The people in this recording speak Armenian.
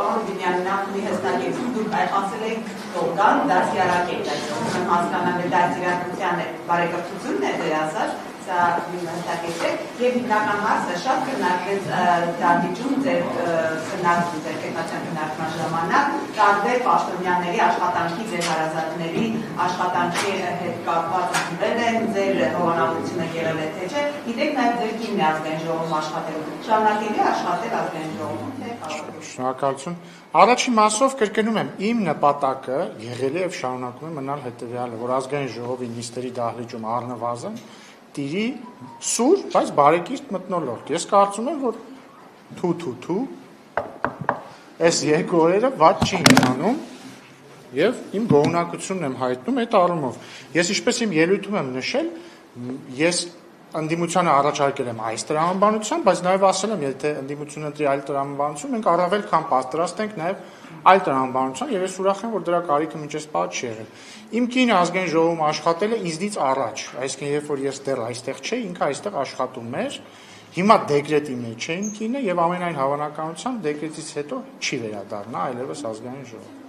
պարոն Բինյանին նախնի հստակեցում, դուք ասել եք կան դասյարակետ, այսօր հասկանալի դասյարակության բարեկրթությունն է դեր ասած, սա հստակեցեք, և հիմնական հարցը շատ քննարկվեց դահլիճում ձեր քննարկում, ձեր կենտրոնական քննարկման ժամանակ, տարբեր պաշտոնյաների աշխատանքի, ձեր հարազատների աշխատանքի հետ կապված ընդունել են, ձեր հովանավորությունը եղել է թե չէ, գիտեք նաև ձեր կինն է ազգային ժողովում աշխատելու, շարունակելի աշխատել ազգային ժողովում, թե կարող։ Շնորհակալություն։ Առաջին մասով կրկնում եմ, իմ նպատակը եղել է եւ շարունակում է մնալ հետեւյալը, որ ազգային ժողովի նիստերի դահլիճում առնվազն տիրի սուր, բայց բարեկիրթ մթնոլորտ։ Ես կարծում եմ, որ թու այս երկու օրերը վատ չի ընթանում եւ իմ գոհունակությունն եմ հայտնում այդ առումով։ Ես ինչպես իմ ելույթում եմ նշել, ես ընդդիմությանը առաջարկել եմ այս տրամաբանության, բայց նաև ասել եմ, եթե ընդդիմությունը ընտրի այլ տրամաբանություն, մենք առավել քան պատրաստ ենք նաև այլ տրամաբանության, եւ ես ուրախ եմ, որ դրա կարիքը մինչեւ պահ չի եղել։ Իմ կինը ազգային ժողովում աշխատել է ինձնից առաջ, այսինքն երբ որ ես դեռ այստեղ չէի, ինքը այստեղ աշխատում էր, հիմա դեկրետի մեջ է իմ կինը եւ ամենայն հավանականությամբ դեկրետից հետո չի վերադառնա այլևս ազգային ժողով։